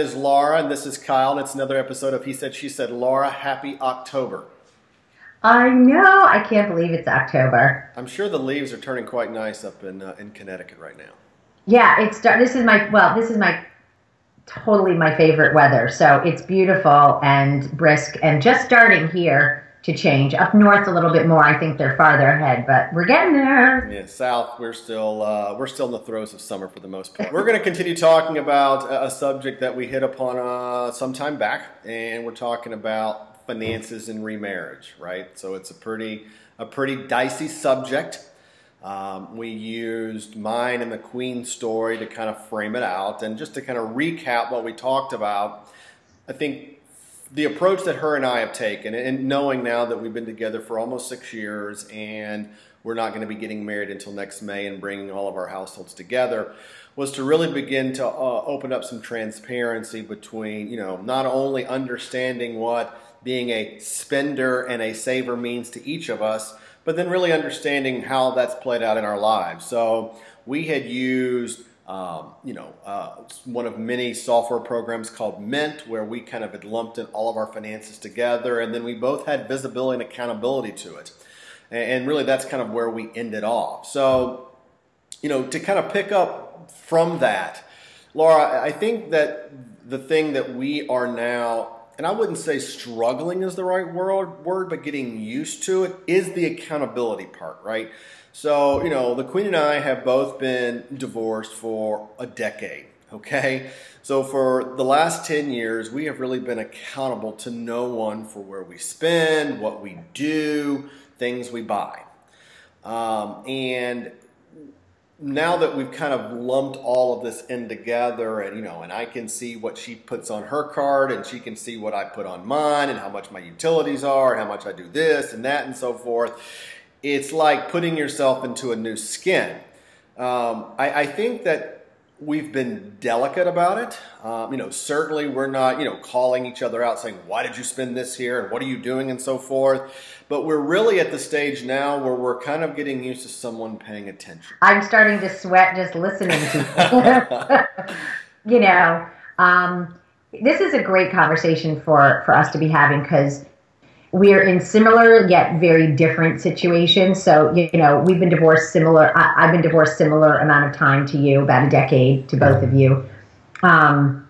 is Laura, and this is Kyle, and it's another episode of He Said, She Said. Laura, happy October. I know. I can't believe it's October. I'm sure the leaves are turning quite nice up in Connecticut right now. Yeah, this is my totally my favorite weather. So it's beautiful and brisk and just starting here to change. Up north a little bit more. I think they're farther ahead, but we're getting there. Yeah, south we're still in the throes of summer for the most part. We're going to continue talking about a subject that we hit upon some time back, and we're talking about finances and remarriage, right? So it's a pretty dicey subject. We used mine and the Queen story to kind of frame it out, and just to kind of recap what we talked about. I think the approach that her and I have taken, and knowing now that we've been together for almost 6 years and we're not going to be getting married until next May and bringing all of our households together, was to really begin to open up some transparency between, not only understanding what being a spender and a saver means to each of us, but then really understanding how that's played out in our lives. So we had used one of many software programs called Mint, where we kind of had lumped in all of our finances together, and then we both had visibility and accountability to it. And really that's kind of where we ended off. So, to kind of pick up from that, Laura, I think that the thing that we are now, and I wouldn't say struggling is the right word, but getting used to it, is the accountability part, right? So, the Queen and I have both been divorced for a decade, okay? So for the last 10 years, we have really been accountable to no one for where we spend, what we do, things we buy. And now that we've kind of lumped all of this in together, and and I can see what she puts on her card, and she can see what I put on mine, and how much my utilities are, and how much I do this and that and so forth. It's like putting yourself into a new skin. I think that we've been delicate about it. Certainly we're not, calling each other out saying, why did you spend this here and what are you doing and so forth. But we're really at the stage now where we're kind of getting used to someone paying attention. I'm starting to sweat just listening to you. This is a great conversation for us to be having, because we're in similar yet very different situations. So, we've been divorced similar. I've been divorced similar amount of time to you, about a decade to both of you. And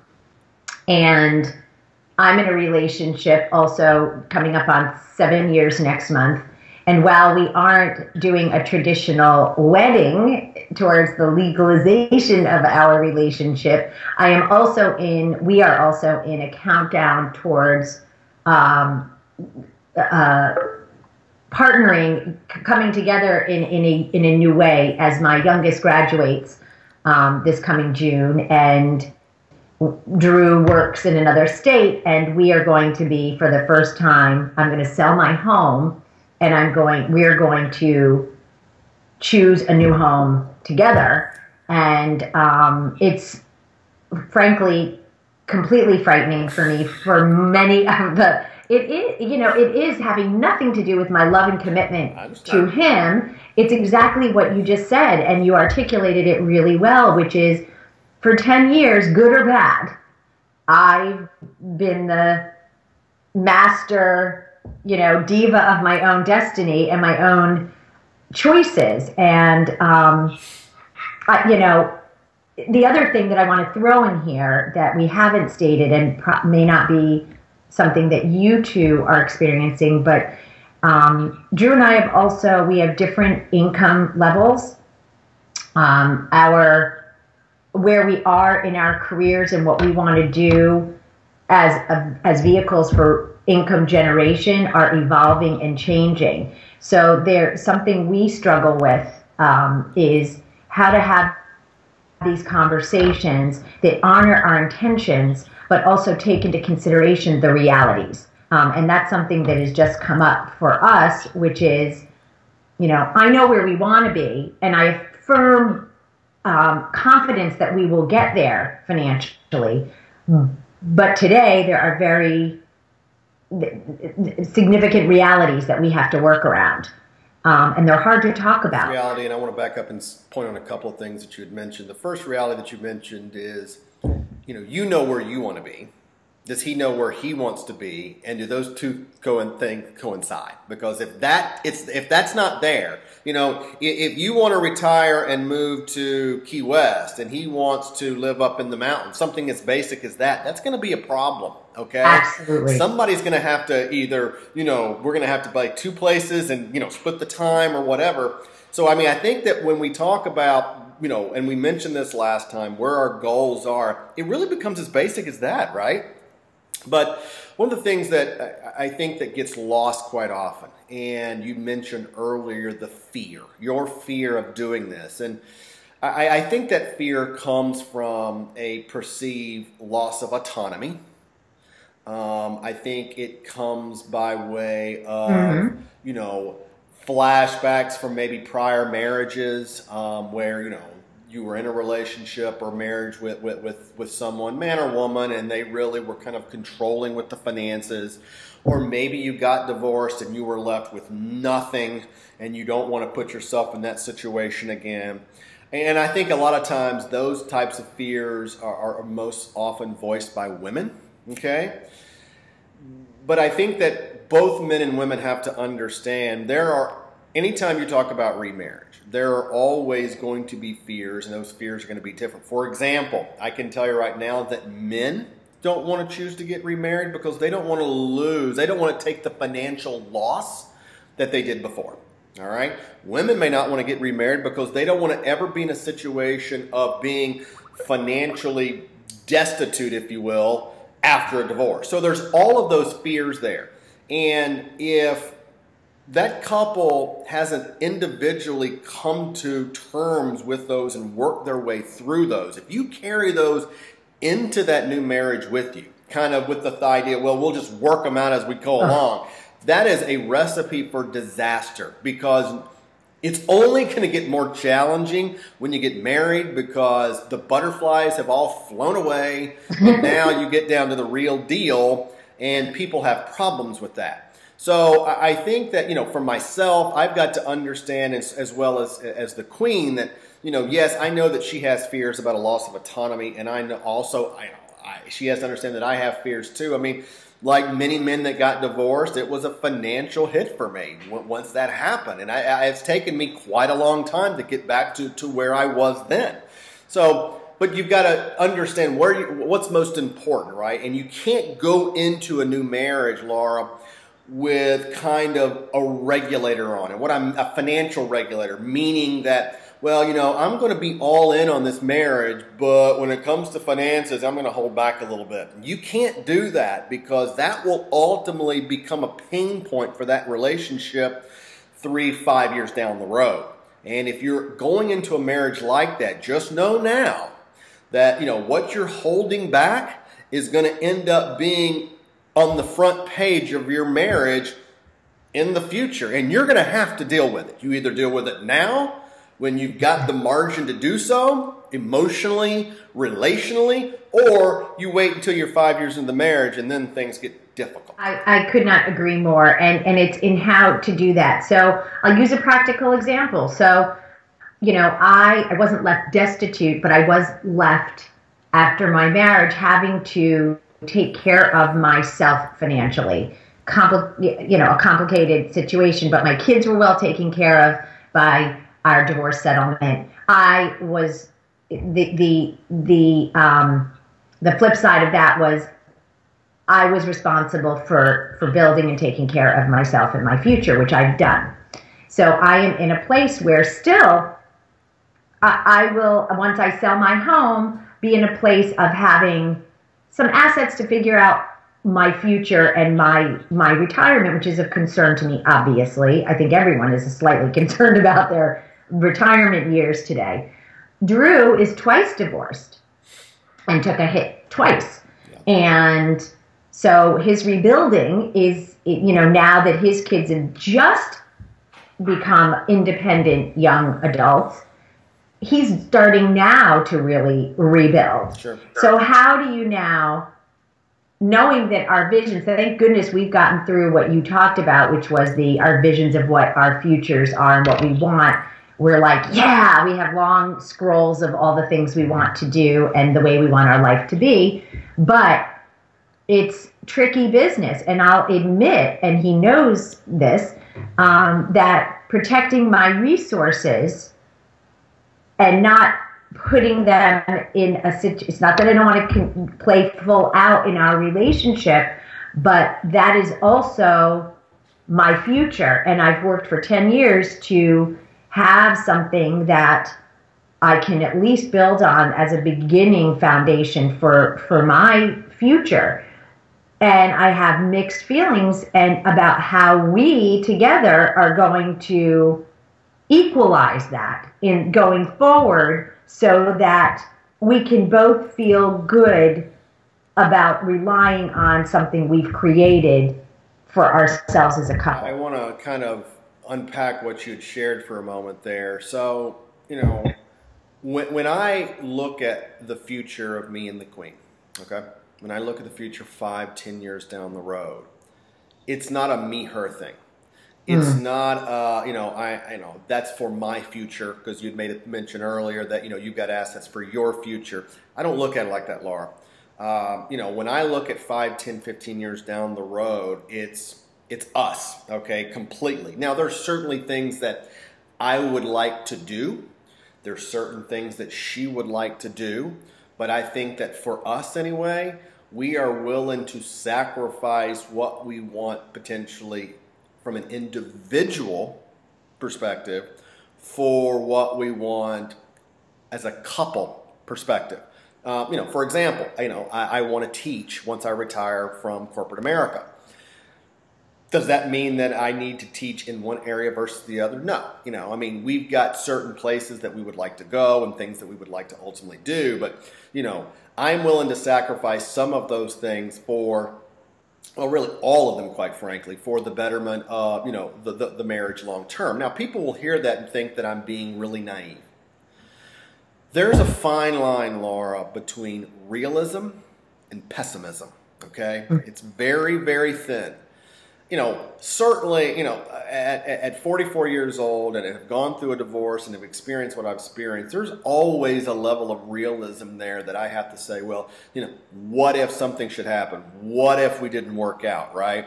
I'm in a relationship also coming up on 7 years next month. And while we aren't doing a traditional wedding towards the legalization of our relationship, we are also in a countdown towards partnering, coming together in a new way, as my youngest graduates this coming June, and Drew works in another state, and we are going to be, for the first time, I'm going to sell my home, and we're going to choose a new home together. And it's frankly completely frightening for me for many of the. It is having nothing to do with my love and commitment to him. It's exactly what you just said, and you articulated it really well, which is, for 10 years, good or bad, I've been the master, diva of my own destiny and my own choices. And, the other thing that I want to throw in here that we haven't stated, and may not be something that you two are experiencing, but Drew and I we have different income levels. Where we are in our careers and what we want to do as vehicles for income generation are evolving and changing. So something we struggle with is how to have these conversations that honor our intentions, but also take into consideration the realities. And that's something that has just come up for us, which is, I know where we want to be, and I have firm confidence that we will get there financially. But today there are very significant realities that we have to work around. And they're hard to talk about. And I want to back up and point on a couple of things that you had mentioned. The first reality that you mentioned is you know where you want to be. Does he know where he wants to be, and do those two coincide? Because if that's not there, if you want to retire and move to Key West, and he wants to live up in the mountains, something as basic as that's going to be a problem. Okay, absolutely. Somebody's going to have to either, we're going to have to buy two places and split the time or whatever. So I think that when we talk about and we mentioned this last time, where our goals are, it really becomes as basic as that, right? But one of the things that I think that gets lost quite often, and you mentioned earlier the fear, your fear of doing this. And I think that fear comes from a perceived loss of autonomy. I think it comes by way of, flashbacks from maybe prior marriages where, you were in a relationship or marriage with someone, man or woman, and they really were kind of controlling with the finances. Or maybe you got divorced and you were left with nothing and you don't want to put yourself in that situation again. And I think a lot of times those types of fears are most often voiced by women, okay? But I think that both men and women have to understand anytime you talk about remarriage, there are always going to be fears, and those fears are going to be different. For example, I can tell you right now that men don't want to choose to get remarried because they don't want to lose. They don't want to take the financial loss that they did before. All right? Women may not want to get remarried because they don't want to ever be in a situation of being financially destitute, if you will, after a divorce. So there's all of those fears there. And if that couple hasn't individually come to terms with those and worked their way through those, if you carry those into that new marriage with you, kind of with the idea, well, we'll just work them out as we go along, that is a recipe for disaster, because it's only going to get more challenging when you get married, because the butterflies have all flown away, and now you get down to the real deal, and people have problems with that. So I think that, for myself, I've got to understand as well as the queen that, yes, I know that she has fears about a loss of autonomy, and I know also she has to understand that I have fears too. I mean, like many men that got divorced, it was a financial hit for me once that happened, and it's taken me quite a long time to get back to where I was then. So, but you've got to understand what's most important, right? And you can't go into a new marriage, Laura, with kind of a regulator on it. A financial regulator, meaning that, well, I'm going to be all in on this marriage, but when it comes to finances, I'm going to hold back a little bit. You can't do that, because that will ultimately become a pain point for that relationship 3-5 years down the road. And if you're going into a marriage like that, just know now that, what you're holding back is going to end up being on the front page of your marriage in the future. And you're going to have to deal with it. You either deal with it now, when you've got the margin to do so, emotionally, relationally, or you wait until you're 5 years into the marriage and then things get difficult. I could not agree more. And it's in how to do that. So I'll use a practical example. So, I wasn't left destitute, but I was left after my marriage having to take care of myself financially. A complicated situation, but my kids were well taken care of by our divorce settlement. I was the flip side of that was I was responsible for building and taking care of myself and my future, which I've done. So I am in a place where still I will, once I sell my home, be in a place of having some assets to figure out my future and my retirement, which is of concern to me, obviously. I think everyone is slightly concerned about their retirement years today. Drew is twice divorced and took a hit twice. Yeah. And so his rebuilding is, now that his kids have just become independent young adults, he's starting now to really rebuild. Sure. So how do you now, knowing that our visions, thank goodness we've gotten through what you talked about, which was our visions of what our futures are and what we want. we're like, yeah, we have long scrolls of all the things we want to do and the way we want our life to be. But it's tricky business. And I'll admit, and he knows this, that protecting my resources and not putting them in a situation, it's not that I don't want to play full out in our relationship, but that is also my future. And I've worked for 10 years to have something that I can at least build on as a beginning foundation for my future. And I have mixed feelings about how we together are going to equalize that in going forward so that we can both feel good about relying on something we've created for ourselves as a couple. I want to kind of unpack what you'd shared for a moment there. So, when I look at the future of me and the Queen, okay? When I look at the future 5-10 years down the road, it's not a me-her thing. It's not, I know that's for my future, because you'd made a mention earlier that, you've got assets for your future. I don't look at it like that, Laura. When I look at 5-10-15 years down the road, it's us, okay, completely. Now, there's certainly things that I would like to do. There's certain things that she would like to do. But I think that for us anyway, we are willing to sacrifice what we want potentially from an individual perspective for what we want as a couple perspective. For example, I want to teach once I retire from corporate America. Does that mean that I need to teach in one area versus the other? No. We've got certain places that we would like to go and things that we would like to ultimately do. But, I'm willing to sacrifice some of those things for, well, really all of them, quite frankly, for the betterment of, the marriage long term. Now, people will hear that and think that I'm being really naive. There's a fine line, Laura, between realism and pessimism, okay? It's very, very thin. Certainly, at 44 years old and have gone through a divorce and have experienced what I've experienced, there's always a level of realism there that I have to say, well, what if something should happen? What if we didn't work out, right?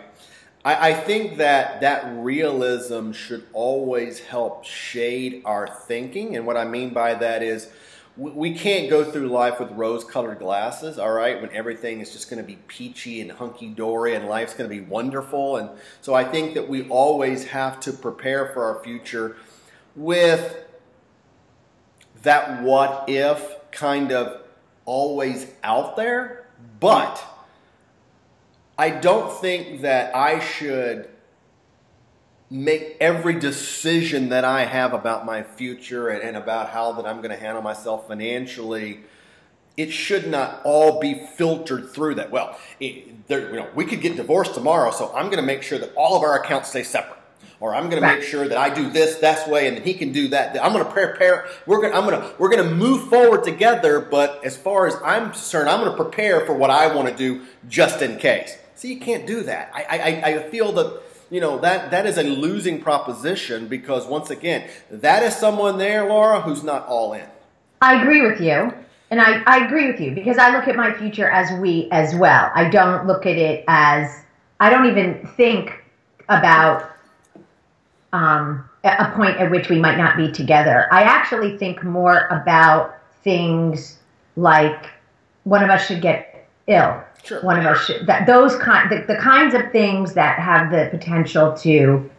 I think that realism should always help shade our thinking. And what I mean by that is, we can't go through life with rose-colored glasses, all right, when everything is just going to be peachy and hunky-dory and life's going to be wonderful. And so I think that we always have to prepare for our future with that what-if kind of always out there. But I don't think that I should make every decision that I have about my future and about how that I'm going to handle myself financially. It should not all be filtered through that. Well, we could get divorced tomorrow, so I'm going to make sure that all of our accounts stay separate, or I'm going to make sure that I do this way, and then he can do that. I'm going to prepare. We're going to move forward together. But as far as I'm concerned, I'm going to prepare for what I want to do just in case. See, you can't do that. I feel that. That is a losing proposition, because once again, that is someone there, Laura, who's not all in. I agree with you. And I agree with you, because I look at my future as we as well. I don't look at it as, I don't even think about a point at which we might not be together. I actually think more about things like one of us should get ill. Sure. One of us should, the kinds of things that have the potential to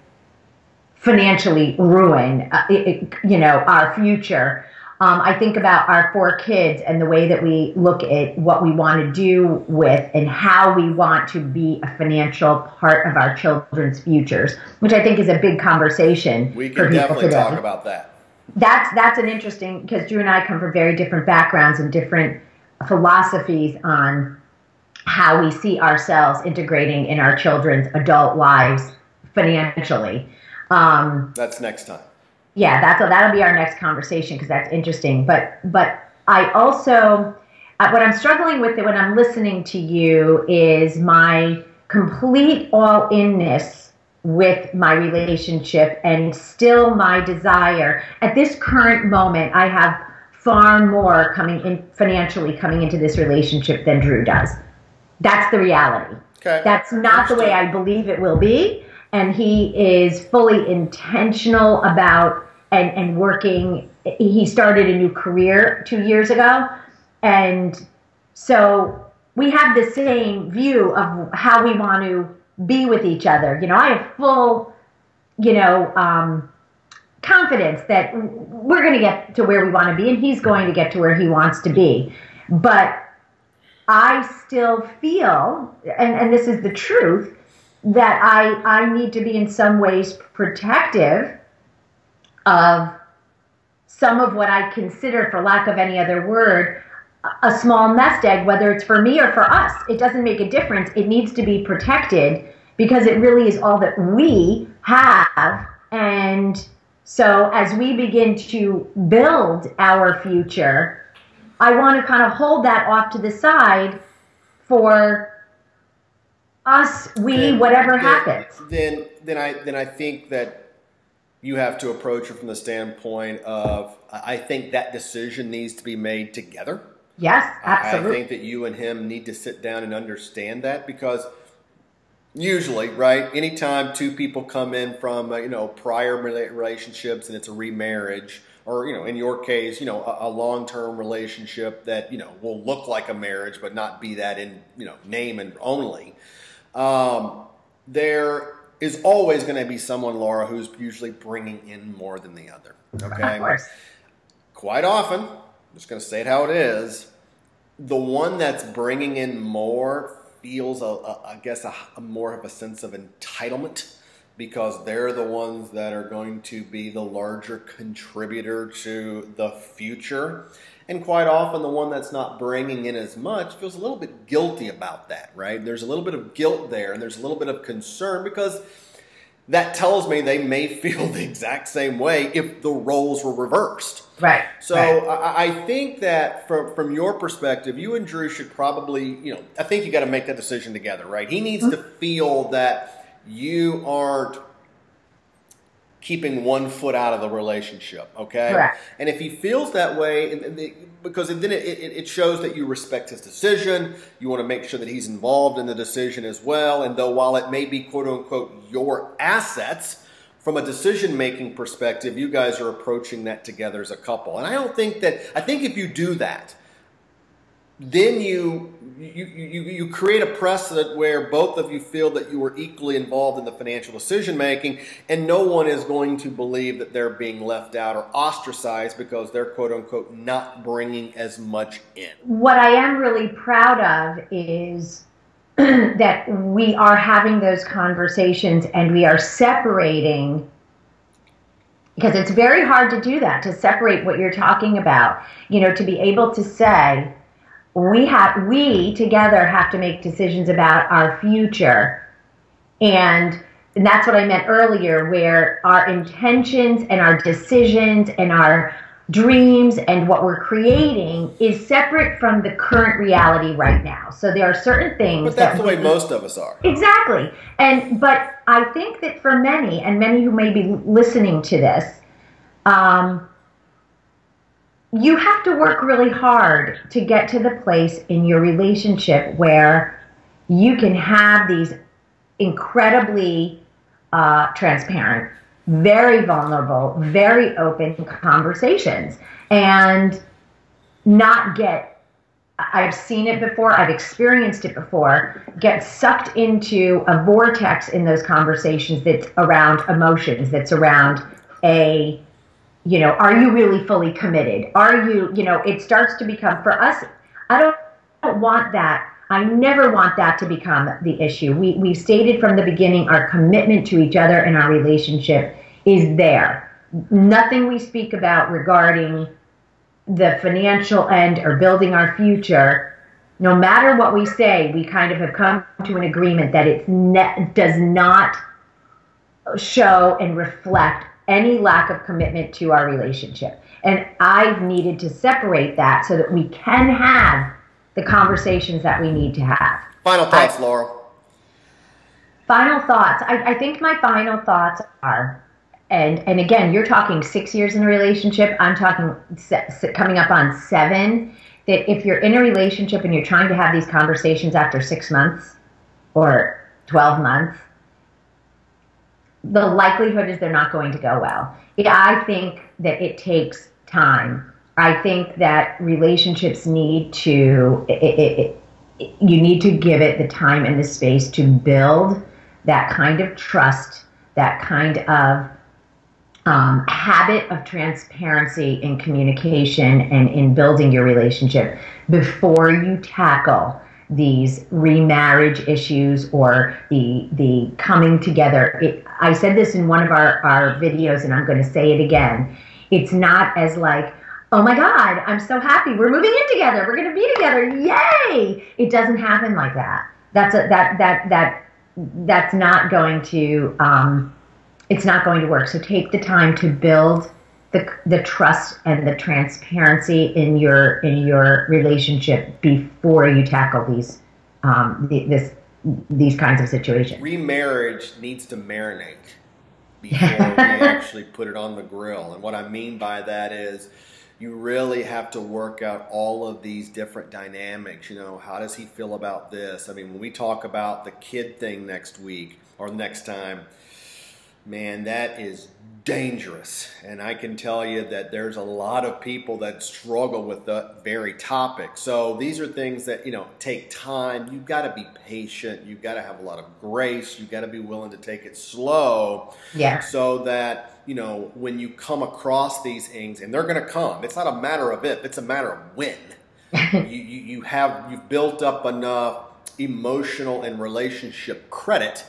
financially ruin, our future. I think about our 4 kids and the way that we look at what we want to do with and how we want to be a financial part of our children's futures, which I think is a big conversation. We can definitely talk about that. That's an interesting, because Drew and I come from very different backgrounds and different philosophies on how we see ourselves integrating in our children's adult lives financially. That's next time. Yeah, that'll be our next conversation, because that's interesting. But I also, what I'm struggling with when I'm listening to you is my complete all-inness with my relationship, and still my desire. At this current moment, I have far more coming in financially coming into this relationship than Drew does. That's the reality. Okay. That's not the way I believe it will be. And he is fully intentional about and working. He started a new career 2 years ago. And so we have the same view of how we want to be with each other. You know, I have full, confidence that we're going to get to where we want to be, and he's going to get to where he wants to be. But I still feel, and this is the truth, that I need to be in some ways protective of some of what I consider, for lack of any other word, a small nest egg, whether it's for me or for us. It doesn't make a difference. It needs to be protected because it really is all that we have. And so as we begin to build our future, I want to kind of hold that off to the side for us, whatever happens. Then I think that you have to approach it from the standpoint of, I think that decision needs to be made together. Yes, absolutely. I think that you and him need to sit down and understand that, because usually, right, anytime two people come in from, prior relationships and it's a remarriage, or, in your case, a long-term relationship that, will look like a marriage but not be that in, name and only, there is always going to be someone, Laura, who's usually bringing in more than the other, okay? Of course. Quite often, I'm just going to say it how it is, the one that's bringing in more feels, I guess, a more of a sense of entitlement, because they're the ones that are going to be the larger contributor to the future. And quite often the one that's not bringing in as much feels a little bit guilty about that, right? There's a little bit of guilt there, and there's a little bit of concern, because that tells me they may feel the exact same way if the roles were reversed. Right. So right. I think that from your perspective, you and Drew should probably, I think you got to make that decision together, right? He needs to feel that you aren't keeping one foot out of the relationship, okay? Correct. And if he feels that way, because then it shows that you respect his decision, you want to make sure that he's involved in the decision as well, and though while it may be quote-unquote your assets, from a decision-making perspective, you guys are approaching that together as a couple. And I think if you do that, then you create a precedent where both of you feel that you were equally involved in the financial decision making, and no one is going to believe that they're being left out or ostracized because they're quote unquote not bringing as much in. What I am really proud of is that we are having those conversations and we are separating, because it's very hard to do that, to separate what you're talking about, to be able to say, we together have to make decisions about our future. And that's what I meant earlier, where our intentions and our decisions and our dreams and what we're creating is separate from the current reality right now. So there are certain things. But that's the way most of us are. Exactly. But I think that for many, and many who may be listening to this, you have to work really hard to get to the place in your relationship where you can have these incredibly transparent, very vulnerable, very open conversations, and not get, I've seen it before, I've experienced it before, get sucked into a vortex in those conversations that's around emotions, that's around are you really fully committed? Are you, it starts to become, for us, I don't want that. I never want that to become the issue. We stated from the beginning our commitment to each other and our relationship is there. Nothing we speak about regarding the financial end or building our future, no matter what we say, we kind of have come to an agreement that it does not show and reflect any lack of commitment to our relationship. And I've needed to separate that so that we can have the conversations that we need to have. Final thoughts, Laura. Final thoughts. I think my final thoughts are, and again, you're talking 6 years in a relationship. I'm talking coming up on 7. That if you're in a relationship and you're trying to have these conversations after 6 months or 12 months, the likelihood is they're not going to go well. I think that it takes time. I think that relationships need to, you need to give it the time and the space to build that kind of trust, that kind of habit of transparency in communication and in building your relationship before you tackle these remarriage issues or the coming together. I said this in one of our videos, and I'm going to say it again. It's not as like, oh my God, I'm so happy. We're moving in together. We're going to be together. Yay! It doesn't happen like that. That's not going to, it's not going to work. So take the time to build the trust and the transparency in your relationship before you tackle these kinds of situations. Remarriage needs to marinate before we actually put it on the grill. And what I mean by that is you really have to work out all of these different dynamics. You know, how does he feel about this? I mean, when we talk about the kid thing next week or next time, man, that is dangerous. And I can tell you that there's a lot of people that struggle with that very topic. So these are things that, you know, take time. You've got to be patient. You've got to have a lot of grace. You've got to be willing to take it slow. Yeah. So that, you know, when you come across these things, and they're going to come, it's not a matter of if, it's a matter of when. You've built up enough emotional and relationship credit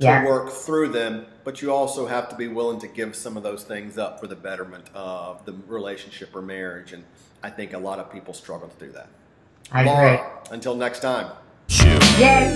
to work through them, but you also have to be willing to give some of those things up for the betterment of the relationship or marriage. And I think a lot of people struggle to do that. I agree. Until next time. Yay.